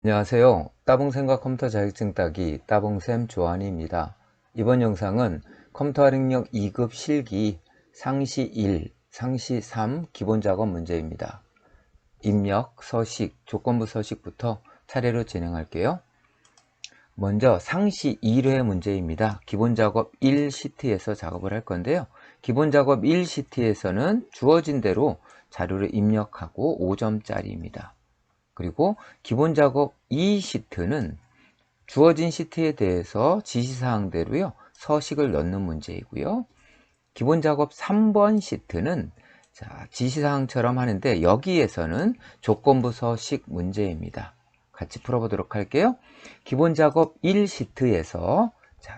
안녕하세요. 따봉쌤과 컴퓨터 자격증 따기 따봉쌤 조한희입니다. 이번 영상은 컴퓨터 활용력 2급 실기 상시 1, 상시 3 기본 작업 문제입니다. 입력, 서식, 조건부 서식부터 차례로 진행할게요. 먼저 상시 1회 문제입니다. 기본 작업 1 시트에서 작업을 할 건데요. 기본 작업 1 시트에서는 주어진 대로 자료를 입력하고 5점짜리입니다. 그리고 기본 작업 2 시트는 주어진 시트에 대해서 지시사항대로요 서식을 넣는 문제이고요. 기본 작업 3번 시트는 지시사항처럼 하는데 여기에서는 조건부 서식 문제입니다. 같이 풀어보도록 할게요. 기본 작업 1 시트에서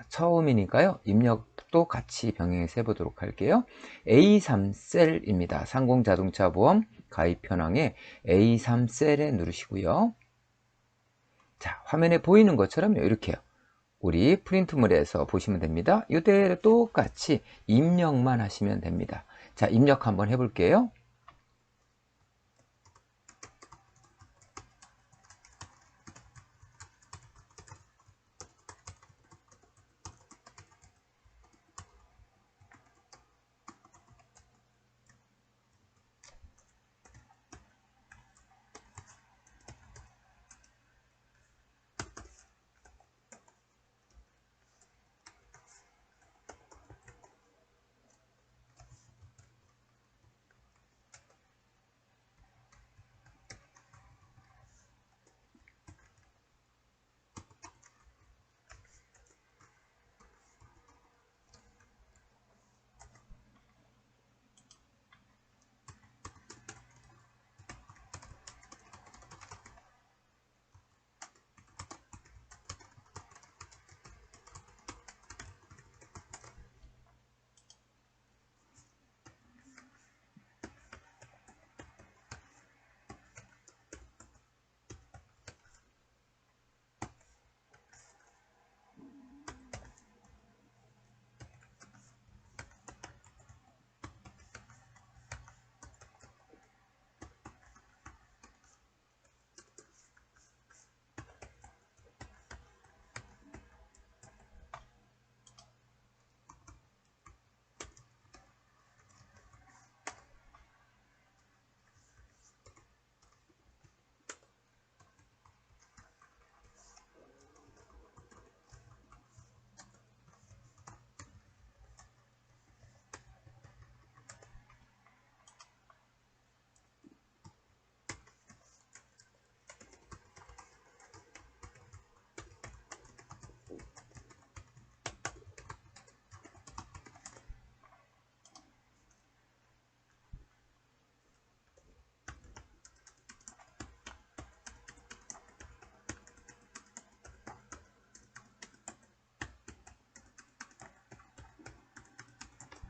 처음이니까요 입력도 같이 병행해서 해보도록 할게요. A3셀입니다. 상공자동차보험 가입 현황에 A3셀에 누르시고요. 자, 화면에 보이는 것처럼 이렇게요. 우리 프린트물에서 보시면 됩니다. 이대로 똑같이 입력만 하시면 됩니다. 자, 입력 한번 해볼게요.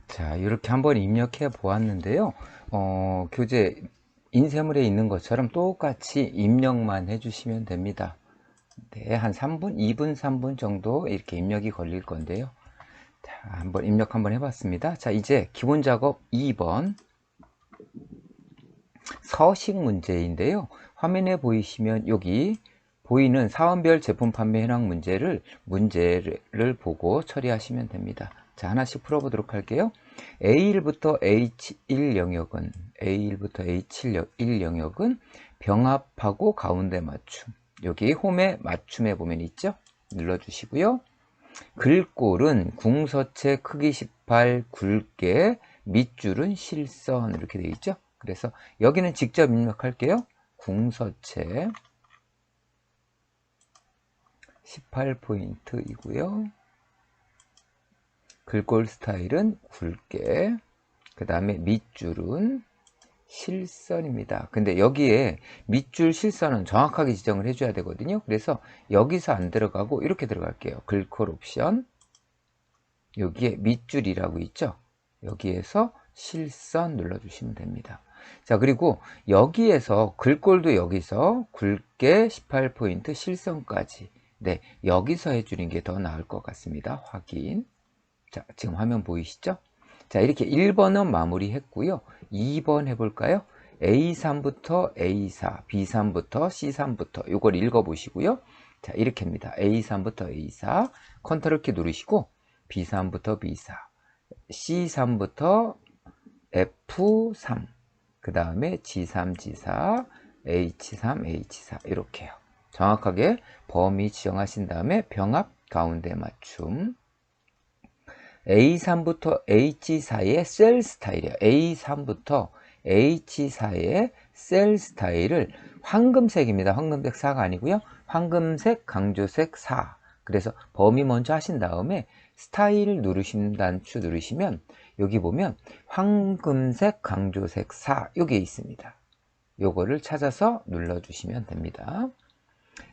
자, 이렇게 한번 입력해 보았는데요. 교재 인쇄물에 있는 것처럼 똑같이 입력만 해주시면 됩니다. 네, 한 3분, 2분, 3분 정도 이렇게 입력이 걸릴 건데요. 자, 한번 입력 한번 해봤습니다. 자, 이제 기본 작업 2번 서식 문제인데요. 화면에 보이시면 여기 보이는 사원별 제품 판매 현황 문제를 보고 처리하시면 됩니다. 자, 하나씩 풀어보도록 할게요. A1부터 H1 영역은 병합하고 가운데 맞춤. 여기 홈에 맞춤에 보면 있죠? 눌러주시고요. 글꼴은 궁서체 크기 18 굵게 밑줄은 실선 이렇게 되어 있죠? 그래서 여기는 직접 입력할게요. 궁서체 18포인트이고요. 글꼴 스타일은 굵게, 그 다음에 밑줄은 실선입니다. 근데 여기에 밑줄 실선은 정확하게 지정을 해줘야 되거든요. 그래서 여기서 안 들어가고 이렇게 들어갈게요. 글꼴 옵션, 여기에 밑줄이라고 있죠. 여기에서 실선 눌러주시면 됩니다. 자, 그리고 여기에서 글꼴도 여기서 굵게 18포인트 실선까지, 네, 여기서 해주는 게 더 나을 것 같습니다. 확인. 자, 지금 화면 보이시죠? 자, 이렇게 1번은 마무리 했고요. 2번 해볼까요? A3부터 A4, B3부터 C3부터 요걸 읽어보시고요. 자, 이렇게입니다. A3부터 A4, 컨트롤 키 누르시고 B3부터 B4, C3부터 F3, 그 다음에 G3, G4, H3, H4 이렇게요. 정확하게 범위 지정하신 다음에 병합 가운데 맞춤. A3부터 H4의 셀 스타일이에요. A3부터 H4의 셀 스타일을 황금색입니다. 황금색 4가 아니고요. 황금색, 강조색 4. 그래서 범위 먼저 하신 다음에 스타일 누르신 단추 누르시면 여기 보면 황금색, 강조색 4 여기 있습니다. 요거를 찾아서 눌러주시면 됩니다.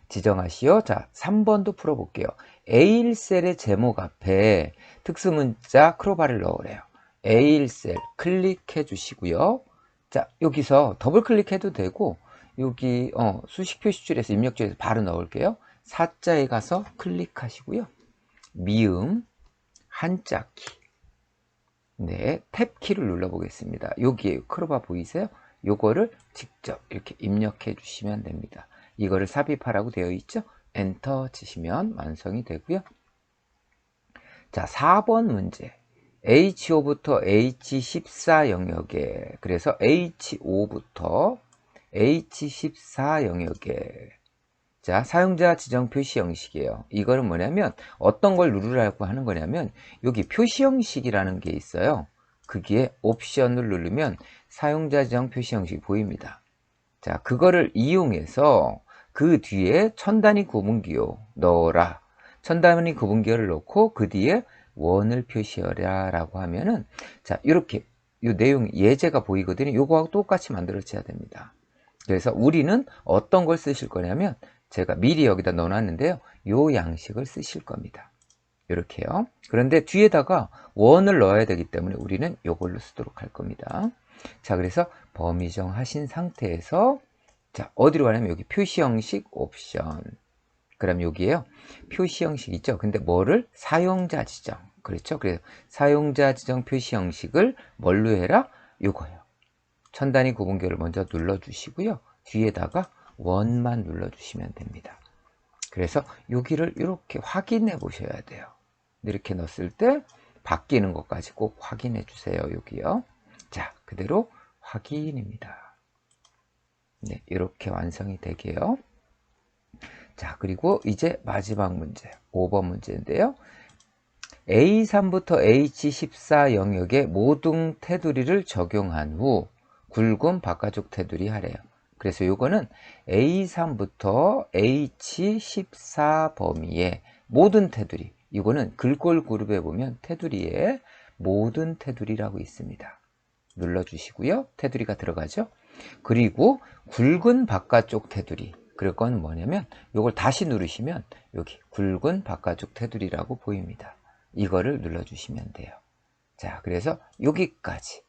지정하시오. 자, 3번도 풀어볼게요. A1셀의 제목 앞에 특수문자 크로바를 넣으래요. A1셀 클릭해 주시고요. 자, 여기서 더블 클릭해도 되고 여기 수식 표시줄에서 입력줄에서 바로 넣을게요. 4자에 가서 클릭하시고요. 미음 한자키, 네, 탭키를 눌러보겠습니다. 여기에 크로바 보이세요? 요거를 직접 이렇게 입력해 주시면 됩니다. 이거를 삽입하라고 되어 있죠? 엔터 치시면 완성이 되고요. 자, 4번 문제. H5부터 H14 영역에, 그래서 H5부터 H14 영역에, 자, 사용자 지정 표시 형식이에요. 이거는 뭐냐면 어떤 걸 누르라고 하는 거냐면 여기 표시 형식이라는 게 있어요. 거기에 옵션을 누르면 사용자 지정 표시 형식이 보입니다. 자, 그거를 이용해서 그 뒤에 천단위 구분기호 넣어라. 천단위 구분기호를 넣고 그 뒤에 원을 표시하라 라고 하면은, 자, 이렇게 이 내용 예제가 보이거든요. 요거하고 똑같이 만들어져야 됩니다. 그래서 우리는 어떤 걸 쓰실 거냐면 제가 미리 여기다 넣어놨는데요. 요 양식을 쓰실 겁니다. 이렇게요. 그런데 뒤에다가 원을 넣어야 되기 때문에 우리는 요걸로 쓰도록 할 겁니다. 자, 그래서 범위 정하신 상태에서, 자, 어디로 가냐면 여기 표시 형식 옵션. 그럼 여기에요. 표시 형식 있죠. 근데 뭐를? 사용자 지정. 그렇죠. 그래서 사용자 지정 표시 형식을 뭘로 해라? 요거예요. 천단위 구분기호를 먼저 눌러주시고요. 뒤에다가 원만 눌러주시면 됩니다. 그래서 여기를 이렇게 확인해 보셔야 돼요. 이렇게 넣었을 때 바뀌는 것까지 꼭 확인해 주세요. 여기요. 자, 그대로 확인입니다. 네, 이렇게 완성이 되게요. 자, 그리고 이제 마지막 문제, 5번 문제인데요. A3부터 H14 영역에 모든 테두리를 적용한 후 굵은 바깥쪽 테두리 하래요. 그래서 요거는 A3부터 H14 범위의 모든 테두리, 이거는 글꼴 그룹에 보면 테두리에 모든 테두리라고 있습니다. 눌러주시고요. 테두리가 들어가죠. 그리고 굵은 바깥쪽 테두리, 그럴 건 뭐냐면 요걸 다시 누르시면 여기 굵은 바깥쪽 테두리라고 보입니다. 이거를 눌러주시면 돼요. 자, 그래서 여기까지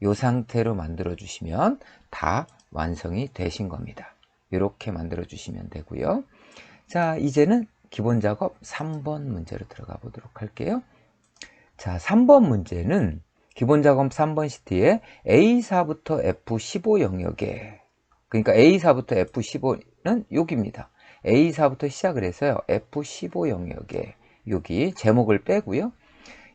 이 상태로 만들어 주시면 다 완성이 되신 겁니다. 이렇게 만들어 주시면 되고요. 자, 이제는 기본 작업 3번 문제로 들어가 보도록 할게요. 자, 3번 문제는 기본 작업 3번 시트에 A4부터 F15 영역에, 그러니까 A4부터 F15는 여기입니다. A4부터 시작을 해서요. F15 영역에, 여기 제목을 빼고요.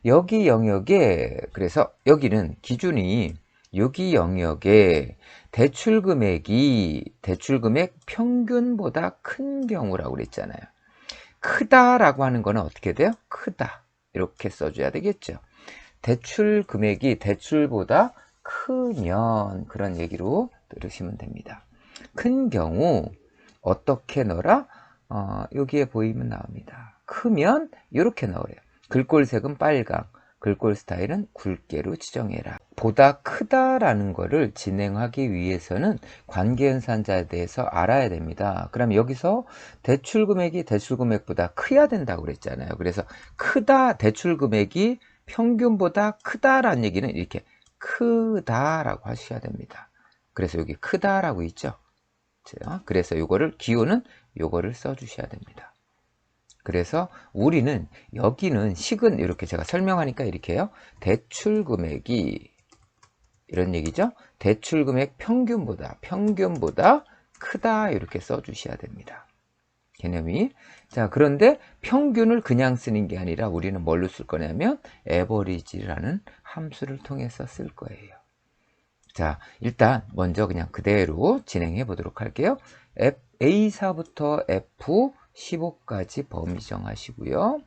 여기 영역에, 그래서 여기는 기준이 여기 영역에 대출 금액이 대출금액 평균보다 큰 경우라고 그랬잖아요. 크다라고 하는 거는 어떻게 돼요? 크다. 이렇게 써줘야 되겠죠. 대출 금액이 대출보다 크면, 그런 얘기로 들으시면 됩니다. 큰 경우 어떻게 넣어라? 여기에 보이면 나옵니다. 크면 이렇게 넣으래요. 글꼴색은 빨강, 글꼴 스타일은 굵게로 지정해라. 보다 크다라는 거를 진행하기 위해서는 관계연산자에 대해서 알아야 됩니다. 그럼 여기서 대출금액이 대출금액보다 커야 된다고 그랬잖아요. 그래서 크다, 대출금액이 평균보다 크다라는 얘기는 이렇게 크다라고 하셔야 됩니다. 그래서 여기 크다라고 있죠. 그래서 요거를 기호는 요거를 써주셔야 됩니다. 그래서 우리는 여기는 식은 이렇게 제가 설명하니까 이렇게 해요. 대출 금액이 이런 얘기죠. 대출 금액 평균보다 크다 이렇게 써주셔야 됩니다. 개념이. 자, 그런데 평균을 그냥 쓰는 게 아니라 우리는 뭘로 쓸 거냐면 average라는 함수를 통해서 쓸 거예요. 자, 일단 먼저 그냥 그대로 진행해 보도록 할게요. A4부터 F15까지 범위 정하시고요.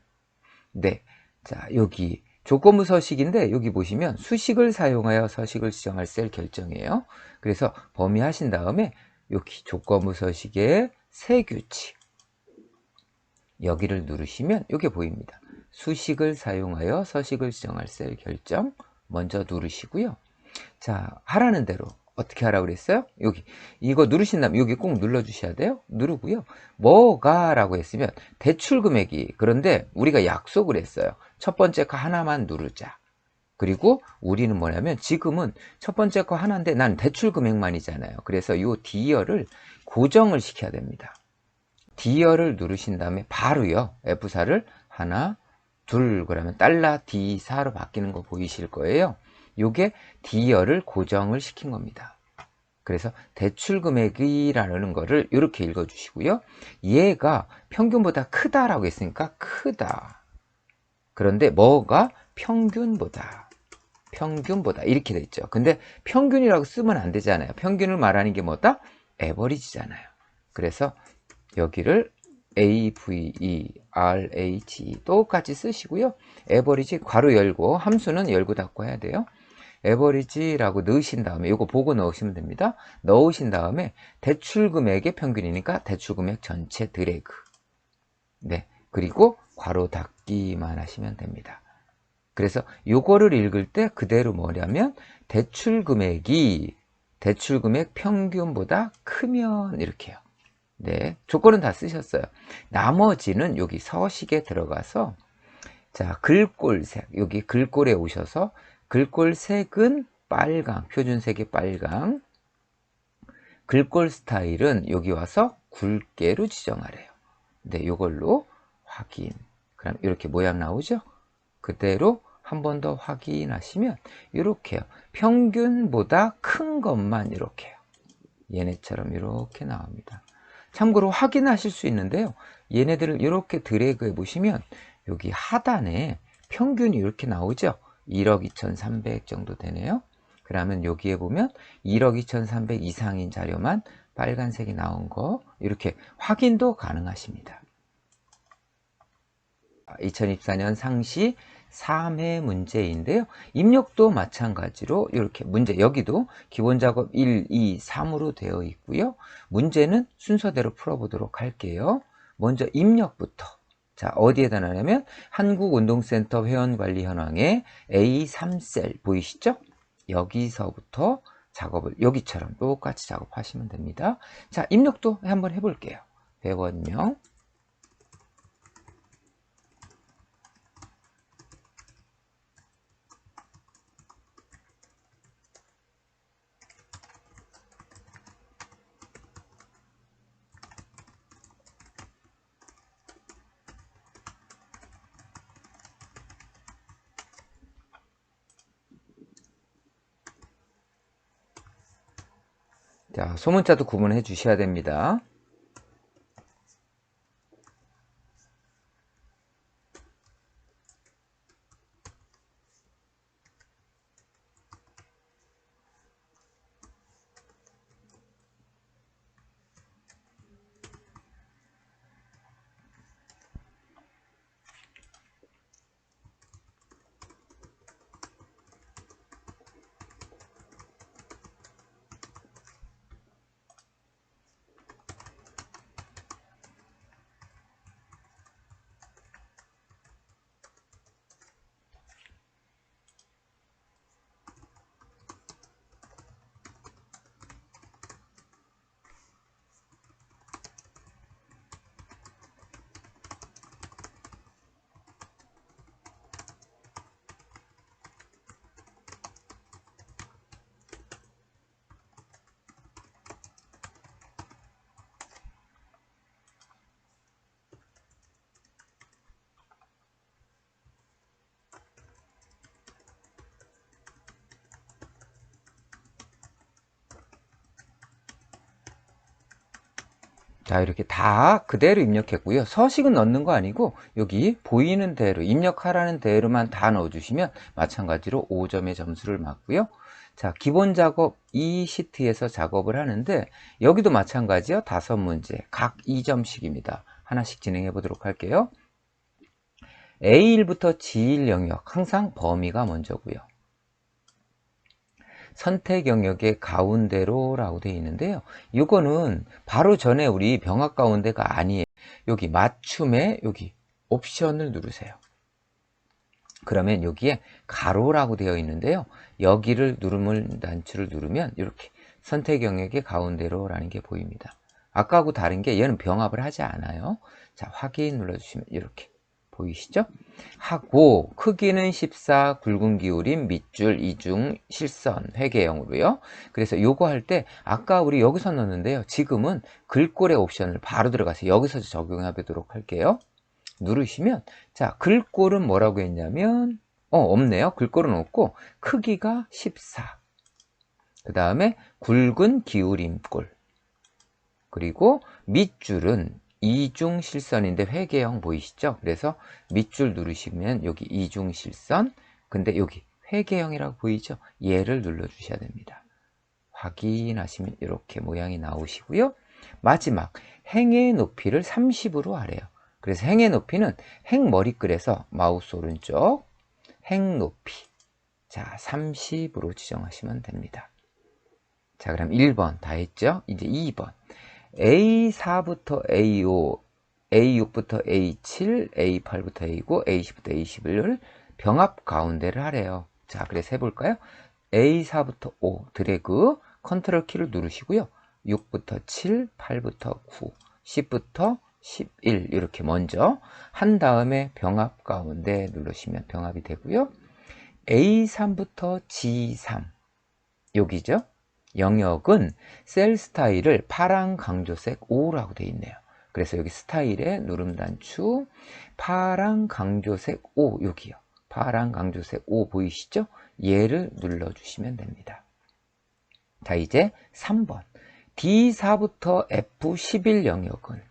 네. 자, 여기 조건부 서식인데 여기 보시면 수식을 사용하여 서식을 지정할 셀 결정이에요. 그래서 범위 하신 다음에 여기 조건부 서식의 세 규칙 여기를 누르시면 이게 보입니다. 수식을 사용하여 서식을 지정할 셀 결정 먼저 누르시고요. 자, 하라는 대로 어떻게 하라고 그랬어요? 여기 이거 누르신 다음에 여기 꼭 눌러 주셔야 돼요. 누르고요. 뭐가 라고 했으면 대출 금액이, 그런데 우리가 약속을 했어요. 첫 번째 거 하나만 누르자. 그리고 우리는 뭐냐면 지금은 첫 번째 거 하나인데 난 대출 금액만이잖아요. 그래서 이 D열을 고정을 시켜야 됩니다. D열을 누르신 다음에 바로요. F4를 하나, 둘, 그러면 달러 D4로 바뀌는 거 보이실 거예요. 요게 D열을 고정을 시킨 겁니다. 그래서 대출 금액이라는 거를 이렇게 읽어 주시고요. 얘가 평균보다 크다라고 했으니까 크다. 그런데 뭐가 평균보다 이렇게 돼 있죠. 근데 평균이라고 쓰면 안 되잖아요. 평균을 말하는 게 뭐다? 에버리지잖아요. 그래서 여기를 AVERHE 똑같이 쓰시고요. 에버리지 괄호 열고 함수는 열고 닫고 해야 돼요. 에버리지라고 넣으신 다음에 이거 보고 넣으시면 됩니다. 넣으신 다음에 대출 금액의 평균이니까 대출 금액 전체 드래그. 네. 그리고 괄호 닫기만 하시면 됩니다. 그래서 요거를 읽을 때 그대로 뭐냐면 대출 금액이 대출 금액 평균보다 크면 이렇게요. 네, 조건은 다 쓰셨어요. 나머지는 여기 서식에 들어가서 자, 글꼴색 여기 글꼴에 오셔서 글꼴색은 빨강, 표준색이 빨강. 글꼴 스타일은 여기 와서 굵게로 지정하래요. 네, 요걸로 확인. 그럼 이렇게 모양 나오죠? 그대로 한 번 더 확인하시면 이렇게요. 평균보다 큰 것만 이렇게요. 얘네처럼 이렇게 나옵니다. 참고로 확인하실 수 있는데요. 얘네들을 이렇게 드래그 해 보시면 여기 하단에 평균이 이렇게 나오죠. 1억 2,300 정도 되네요. 그러면 여기에 보면 1억 2,300 이상인 자료만 빨간색이 나온 거 이렇게 확인도 가능하십니다. 2024년 상시 3회 문제인데요. 입력도 마찬가지로 이렇게 문제 여기도 기본 작업 1, 2, 3으로 되어 있고요. 문제는 순서대로 풀어보도록 할게요. 먼저 입력부터. 자, 어디에다 놔냐면 한국운동센터 회원관리 현황에 A3셀 보이시죠? 여기서부터 작업을 여기처럼 똑같이 작업하시면 됩니다. 자, 입력도 한번 해볼게요. 회원명. 자, 소문자도 구분해 주셔야 됩니다. 자, 이렇게 다 그대로 입력했고요. 서식은 넣는 거 아니고 여기 보이는 대로 입력하라는 대로만 다 넣어주시면 마찬가지로 5점의 점수를 맞고요. 자, 기본 작업 이 시트에서 작업을 하는데 여기도 마찬가지요. 5문제 각 2점씩입니다. 하나씩 진행해 보도록 할게요. A1부터 G1 영역 항상 범위가 먼저고요. 선택 영역의 가운데로 라고 되어 있는데요. 이거는 바로 전에 우리 병합 가운데가 아니에요. 여기 맞춤에 여기 옵션을 누르세요. 그러면 여기에 가로라고 되어 있는데요. 여기를 누르면 단추를 누르면 이렇게 선택 영역의 가운데로 라는 게 보입니다. 아까하고 다른 게 얘는 병합을 하지 않아요. 자, 확인 눌러주시면 이렇게 보이시죠? 하고 크기는 14, 굵은 기울임, 밑줄, 이중, 실선, 회계형으로요. 그래서 요거 할 때 아까 우리 여기서 넣었는데요. 지금은 글꼴의 옵션을 바로 들어가서 여기서 적용해 보도록 할게요. 누르시면 자, 글꼴은 뭐라고 했냐면 없네요. 글꼴은 없고 크기가 14. 그 다음에 굵은 기울임꼴. 그리고 밑줄은 이중 실선인데 회계형 보이시죠? 그래서 밑줄 누르시면 여기 이중 실선, 근데 여기 회계형이라고 보이죠? 얘를 눌러 주셔야 됩니다. 확인하시면 이렇게 모양이 나오시고요. 마지막 행의 높이를 30으로 하래요. 그래서 행의 높이는 행 머리글에서 마우스 오른쪽 행 높이 자 30으로 지정하시면 됩니다. 자, 그럼 1번 다 했죠? 이제 2번 A4부터 A5, A6부터 A7, A8부터 A9, A10부터 A11을 병합 가운데를 하래요. 자, 그래서 해볼까요? A4부터 5 드래그 컨트롤 키를 누르시고요. 6부터 7, 8부터 9, 10부터 11 이렇게 먼저 한 다음에 병합 가운데 누르시면 병합이 되고요. A3부터 G3 여기죠. 영역은 셀 스타일을 파랑 강조색 5라고 되어 있네요. 그래서 여기 스타일에 누름 단추 파랑 강조색 5 여기요. 파랑 강조색 5 보이시죠? 얘를 눌러주시면 됩니다. 자, 이제 3번 D4부터 F11 영역은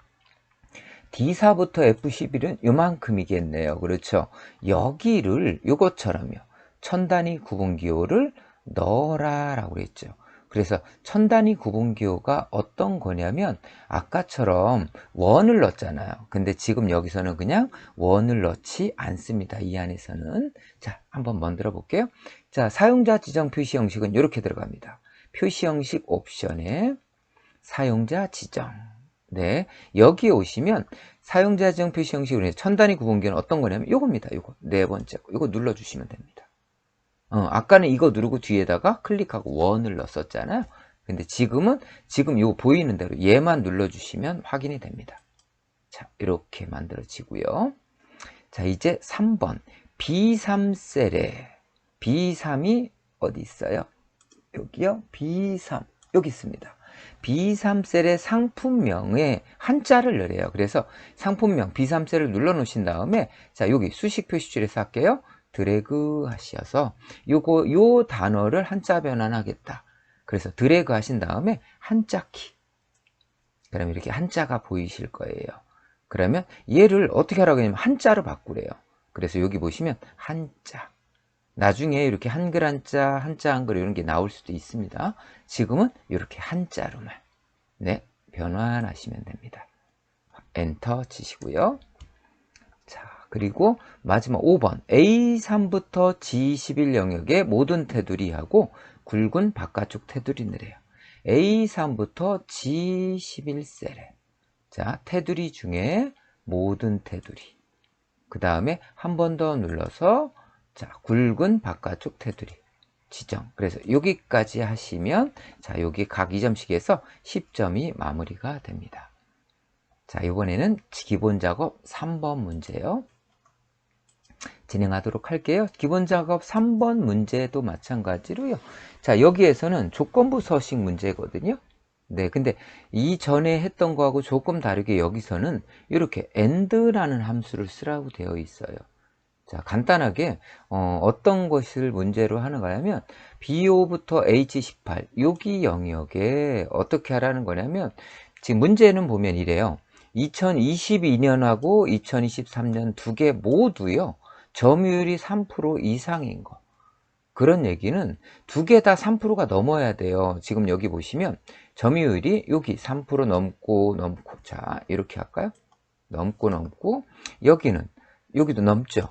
D4부터 F11은 요만큼이겠네요. 그렇죠? 여기를 요것처럼요. 천 단위 구분기호를 넣어라 라고 그랬죠. 그래서 천 단위 구분기호가 어떤 거냐면 아까처럼 원을 넣었잖아요. 근데 지금 여기서는 그냥 원을 넣지 않습니다. 이 안에서는. 자, 한번 만들어 볼게요. 자, 사용자 지정 표시 형식은 이렇게 들어갑니다. 표시 형식 옵션에 사용자 지정. 네, 여기에 오시면 사용자 지정 표시 형식으로 천 단위 구분기호는 어떤 거냐면 요겁니다. 요거 네 번째 거. 요거 눌러주시면 됩니다. 아까는 이거 누르고 뒤에다가 클릭하고 원을 넣었잖아요. 근데 지금 이거 보이는 대로 얘만 눌러주시면 확인이 됩니다. 자, 이렇게 만들어지고요. 자, 이제 3번 B3셀에 B3이 어디 있어요? 여기요. B3 여기 있습니다. B3셀의 상품명에 한자를 넣으래요. 그래서 상품명 B3셀을 눌러 놓으신 다음에 자, 여기 수식 표시줄에서 할게요. 드래그 하셔서 요 단어를 한자 변환하겠다. 그래서 드래그 하신 다음에 한자 키. 그러면 이렇게 한자가 보이실 거예요. 그러면 얘를 어떻게 하라고 하냐면 한자로 바꾸래요. 그래서 여기 보시면 한자. 나중에 이렇게 한글 한자, 한자 한글 이런 게 나올 수도 있습니다. 지금은 이렇게 한자로만 네, 변환하시면 됩니다. 엔터 치시고요. 자, 그리고 마지막 5번 A3부터 G11 영역의 모든 테두리하고 굵은 바깥쪽 테두리 넣으래요. A3부터 G11셀에 자, 테두리 중에 모든 테두리 그 다음에 한 번 더 눌러서 자, 굵은 바깥쪽 테두리 지정. 그래서 여기까지 하시면 자, 여기 각 2점씩 해서 10점이 마무리가 됩니다. 자, 이번에는 기본 작업 3번 문제요. 진행하도록 할게요. 기본 작업 3번 문제도 마찬가지로요. 자, 여기에서는 조건부 서식 문제거든요. 네, 근데 이전에 했던 거하고 조금 다르게 여기서는 이렇게 AND라는 함수를 쓰라고 되어 있어요. 자, 간단하게 어떤 것을 문제로 하는가 하면 B5부터 H18 여기 영역에 어떻게 하라는 거냐면 지금 문제는 보면 이래요. 2022년하고 2023년 두 개 모두요. 점유율이 3% 이상인 거. 그런 얘기는 두 개 다 3%가 넘어야 돼요. 지금 여기 보시면 점유율이 여기 3% 넘고 자, 이렇게 할까요? 넘고 여기도 넘죠.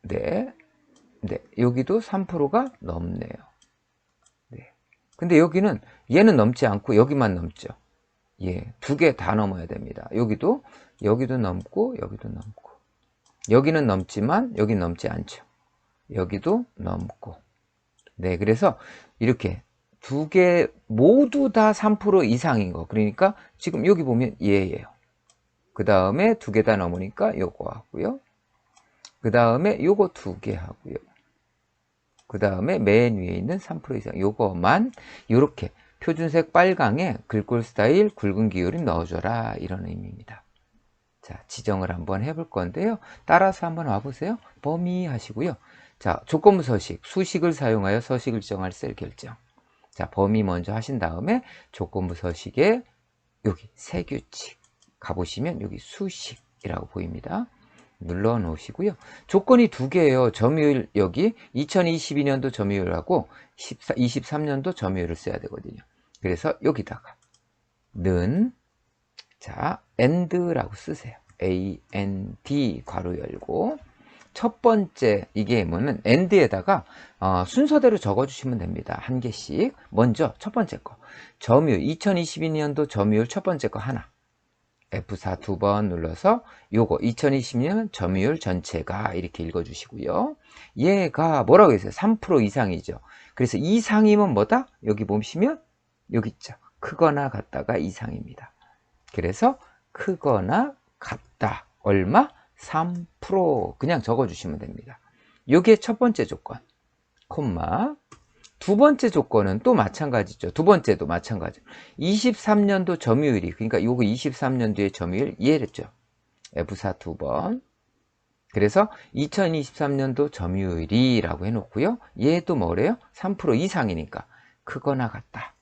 네. 네. 여기도 3%가 넘네요. 네. 근데 여기는 얘는 넘지 않고 여기만 넘죠. 예. 두 개 다 넘어야 됩니다. 여기도 넘고 여기도 넘고. 여기는 넘지만 여긴 넘지 않죠. 여기도 넘고. 네, 그래서 이렇게 두 개 모두 다 3% 이상인 거. 그러니까 지금 여기 보면 얘예요. 그 다음에 두 개 다 넘으니까 요거 하고요. 그 다음에 요거 두 개 하고요. 그 다음에 맨 위에 있는 3% 이상 요거만 요렇게 표준색 빨강에 글꼴 스타일 굵은 기울임 넣어줘라, 이런 의미입니다. 자, 지정을 한번 해볼 건데요. 따라서 한번 와보세요. 범위 하시고요. 자, 조건부 서식, 수식을 사용하여 서식을 지정할 셀 결정. 자, 범위 먼저 하신 다음에 조건부 서식에 여기 세규칙 가보시면 여기 수식이라고 보입니다. 눌러 놓으시고요. 조건이 두 개예요. 점유율, 여기 2022년도 점유율하고 23년도 점유율을 써야 되거든요. 그래서 여기다가 는, 자, and라고 쓰세요. and 괄호 열고, 첫 번째 이게 뭐는 and에다가 순서대로 적어주시면 됩니다. 한 개씩. 먼저 첫 번째 거 점유율, 2022년도 점유율 첫 번째 거 하나, F4 두 번 눌러서 요거 2020년 점유율 전체가 이렇게 읽어주시고요. 얘가 뭐라고 했어요? 3% 이상이죠. 그래서 이상이면 뭐다? 여기 보시면 여기 있죠. 크거나 같다가 이상입니다. 그래서 크거나 같다. 얼마? 3% 그냥 적어주시면 됩니다. 요게 첫 번째 조건, 콤마. 두 번째 조건은 또 마찬가지죠. 두 번째도 마찬가지. 23년도 점유율이, 그러니까 요거 23년도의 점유율 얘랬죠. F4 두 번. 그래서 2023년도 점유율이라고 해놓고요. 얘도 뭐래요? 3% 이상이니까 크거나 같다.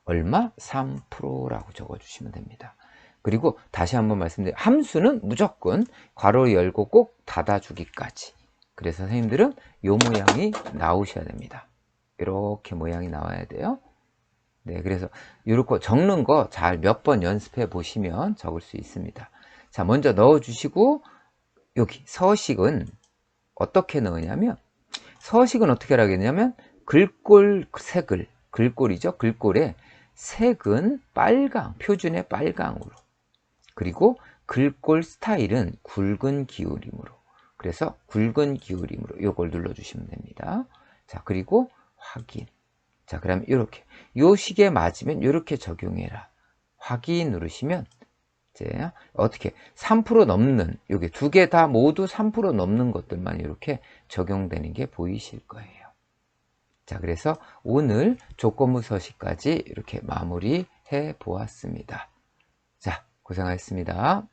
얼마? 3%라고 적어주시면 됩니다. 그리고 다시 한번 말씀드려요. 함수는 무조건 괄호 열고 꼭 닫아주기까지. 그래서 선생님들은 요 모양이 나오셔야 됩니다. 이렇게 모양이 나와야 돼요. 네, 그래서 이렇게 적는 거 잘 몇 번 연습해 보시면 적을 수 있습니다. 자, 먼저 넣어주시고, 여기 서식은 어떻게 넣으냐면, 서식은 어떻게 하겠냐면 글꼴 색을, 글꼴이죠. 글꼴에 색은 빨강, 표준의 빨강으로, 그리고 글꼴 스타일은 굵은 기울임으로. 그래서 굵은 기울임으로 요걸 눌러주시면 됩니다. 자, 그리고 확인. 자, 그러면 이렇게 요 식에 맞으면 이렇게 적용해라. 확인 누르시면 이제 어떻게 3% 넘는, 여기 두 개 다 모두 3% 넘는 것들만 이렇게 적용되는 게 보이실 거예요. 자, 그래서 오늘 조건부 서식까지 이렇게 마무리해 보았습니다. 자, 고생하셨습니다.